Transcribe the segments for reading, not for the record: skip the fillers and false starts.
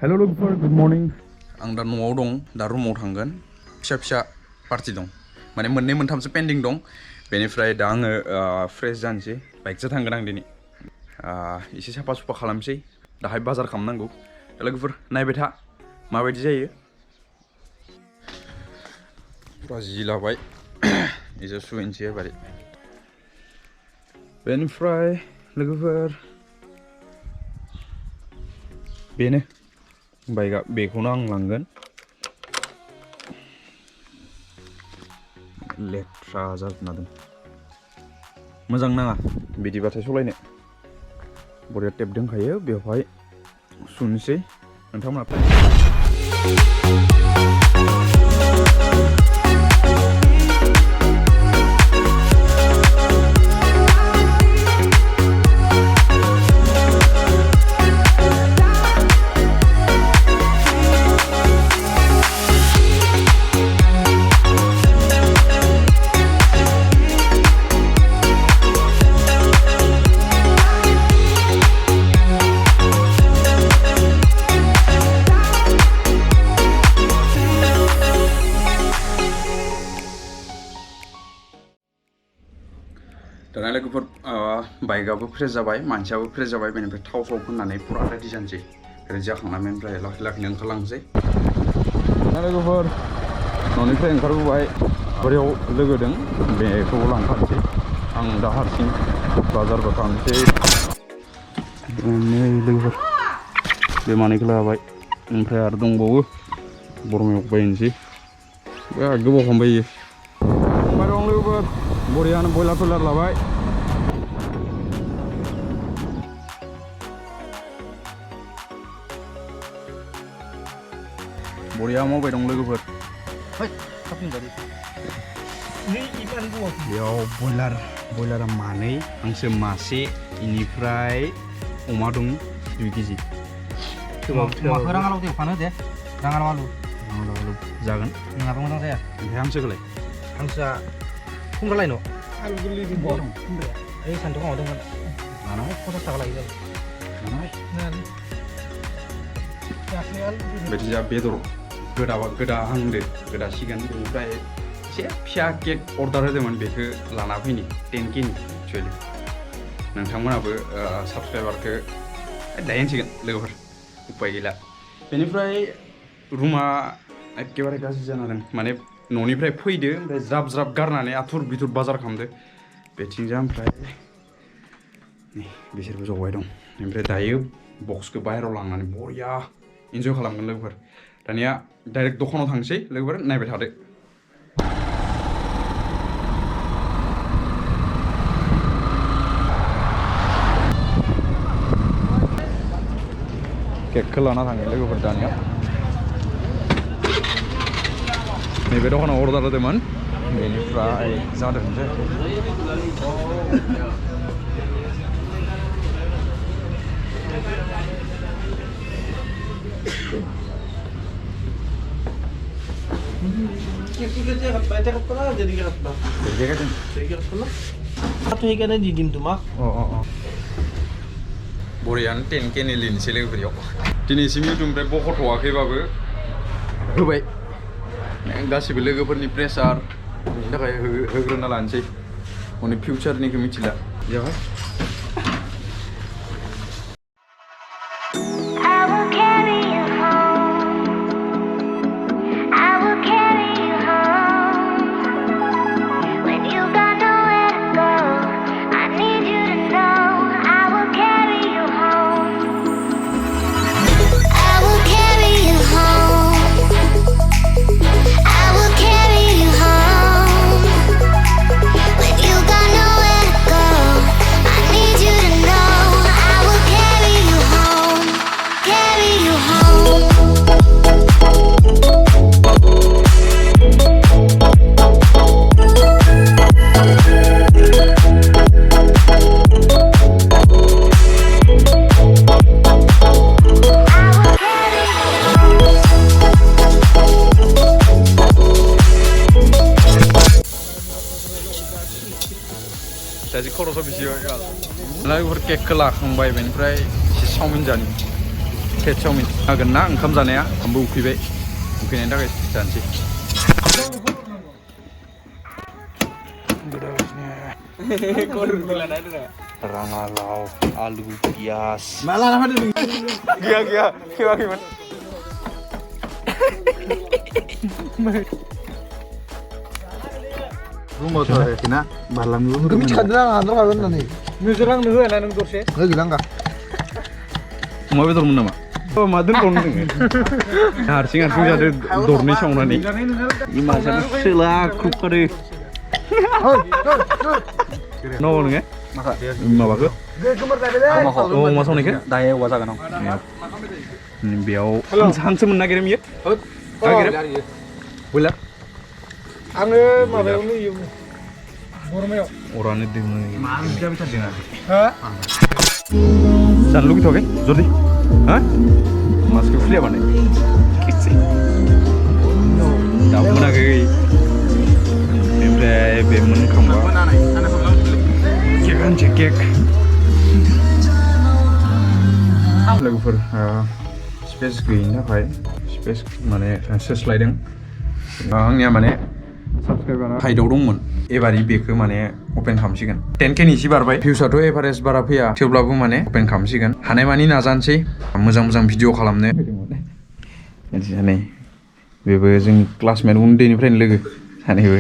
Hello लोगोफोर good morning आं दा न'आव दं दा रुमाव थांगोन फिसा फिसा पार्टि दं माने मोननै मोनथामसो पेन्डिं दं बेनिफ्राय दा आङो फ्रेश जानोसै बाइकजों थांगोन आं दिनै एसे साफा सुफा खालामसै दाहाय बाजार खालामनांगौ लोगोफोर नायबाय था माबायदि जायो पुरा जि लाबाय एसे सुहैनोसै एबारै बेनिफ्राय लोगोफोर बेनो बाइकआ बेखौनो आं लांगोन लेथ्रा जाजोबना दं मोजां नाङा बिदिबाथाय सलायनो बरिया टेप दंखायो बेवहाय सुनोसै नोंथांमोना दाना लोगोफोर बाइकआबो फ्रेश जाबाय मानसियाबो फ्रेश जाबाय बेनिफ्राय थाव साव फोननानै पुरा रेडि जानोसै रेडि जाखांनानै ओमफ्राय लासै लासैनो ओंखारलांसै दा लोगोफोर न'निफ्राय ओंखारबोबाय बोरियाव लोगो दं बेखौबो लांफानोसै आं दा हारसिं बाजारबो थांसै नै लोगोफोर बे मानैखौ लाबाय ओमफ्राय आरो दंबावो बरमायाव बायनोसै गोबाव खालामबाय ओमफ्राय दं लोगोफोर बरियानो बयलार टयलार लाबाय बरिया मावबाय दं लोगोफोर बेयाव बयलारा मानै हांसो मासे इनिफ्राय अमा दं 2 केजि राङालाव देवफानो दे राङालाव आलु जागोन नङाबा मोजां जाया ओमफ्राय हांसोखौलाय हांसोआ खुमब्रा लायनो आलु गोरलै दं खुमब्राया ओइ सानदुङाव दंमोन लानांगौ 50 थाखा लायो बेदि जा बेदर गोदाहांदो गोदासिगोन बेनिफ्राय एसे फिसा केक अर्डार होदोंमोन बेखौ लाना फैनि 10 केनि एक्सुवेलि नोंथांमोनाबो साबसक्राइबारखौ दायनसिगोन लोगोफोर उपाय गैला बेनिफ्राय रुमा एखेबारे गाज्रि जाना दं माने न'निफ्राय फैदो ओमफ्राय ज्राब ज्राब गारनानै आथुर बिथुर बाजार खालामदो बेथिंजा ओमफ्राय नै बिसोरबो जबाय दं ओमफ्राय दायो बक्सखौ बाहेरायाव लांनानै बरिया इन्जय खालामगोन लोगोफोर दानिया डाइरेक्ट दखानाव थांसै लोगोफोर नायबाय थादो केकखौ लाना थाङो लोगोफोर दानिया नैबे दखानाव अर्डार होदोंमोन बेनिफ्राय जादोंसै बरियानो 10 केनि लिनोसै लोगोफोरियाव दिनैसिम इउटुबनिफ्राय बख'थ'वाखैबाबो होबाय गासिबो लोगोफोरनि प्रेसार बेनि थाखाय होग्रोना लानोसै उननि फिउचारनिखौ मिथिला जाबाय दासो खर'सा बेसे लाइफोर केकखौ लाखांबाय बेनिफ्राय एसे चावमिन जानि प्लेट चावमिन जागोन ना ओंखाम जानाया आंबो उखैबाय उखैनायनि थाखाय जानोसै राङालाव आलु पियास Malah apa tuh? गैया खेवाखैमोन Rumah tuh ada kena balang dulu. Kami cadang andro hagan nanti. Nuzurang nuhu ya nang dorse. Nggak bilang kah? अमा बेदरमोन नामा मा दोनबावनो नोङो हारसिं जादो दरनै सावनानै मानसियानो सोला खुखारो नाव नोङो माबाखौ अमा सावनायखौ दायो औवा जागोन आं बेयाव हांसो मोननो नागिरो बियो नागिरो बयलार आङो माबायावनो होयो बरमायाव अरानो दोङो Bisa dengar. हा जानो लुगैथ'वाखै जल्दि हा मासखौ खुलिया माने दाबो मोनाखै ओमफ्राय बे मोनखांबा केक होनसै केक लोगोफोर स्पेस गैयिनि थाखाय स्पेस माने सोस्लायदों आंनिया माने साबसक्राइबारा हाइटआव दंमोन एबारि बेखौ माने अपेन खालामसिगोन 10K नि इसे बारबाय भिउसआथ' एभारेज बारा फैया थेवब्लाबो माने अपेन खालामसिगोन हानायमानि नाजानोसै मोजां भिडिअ खालामनो नै बेबो जोंनि क्लासमेट उन्दैनिफ्रायनो लोगो सानैबो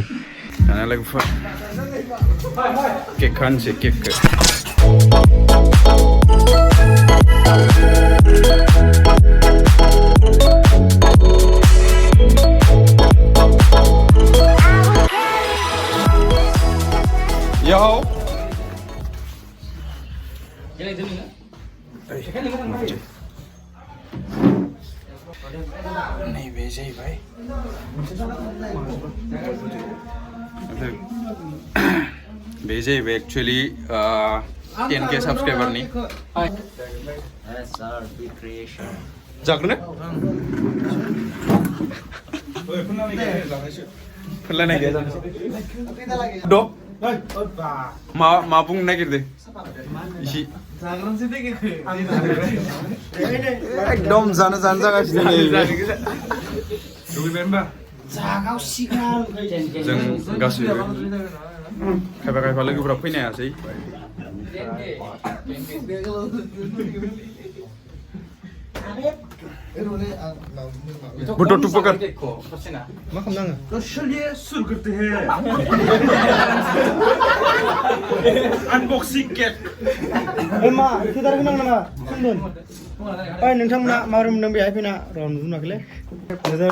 दाना लोगोफोर केक खानोसै केकखौ Yo. नैबे जाहैबाय बे जाहैबाय एक्चुअली 10K साबस्क्राइबारनि SRB CreatioN जाग्रोनो फोनलायनाय गैया द' मा बुंनो नागिरदों इसे एकदम जानो जागासिनो जों गासैबो खायफा लोगोफोरा फैनो हायासै Betul tuh pekan. Makan nang. Unboxing cake. Emma, kita lagi nang nama. Sundun. Pai nentang na marum nang biaya pina round dulu nakle. Betul.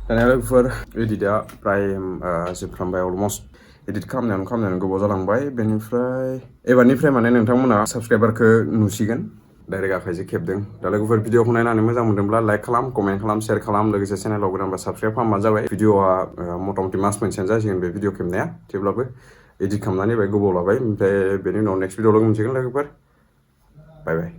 दानिया लोगोफोर एडिटआ प्राय जोबफ्रामबाय अलमस्ट एडिट खालामनायावनो गोबाव जालांबाय बेनिफ्राय एबारनिफ्राय माने नोंथांमोना साबस्क्राइबारखौ नुसिगोन डाइरेक्ट आखाइजों खेबदों दा लोगोफोर भिडिअखौ नायनानै मोजां मोनदोंब्ला लाइक खालाम कमेन्ट खालाम शेयार खालाम लोगोसे चेनेलाव गोदानबा साबस्क्राइब खालामबानो जाबाय भिडिअआ मथा-मथि मास मोनसेयानो जासिगोन बे भिडिअ खेबनाया थेवब्लाबो एडिट खालामनानै गोबाव लाबाय ओमफ्राय बेनि उनाव नेक्स्ट भिडिअ लोगो मोनसिगोन लोगोफोर बाय बाय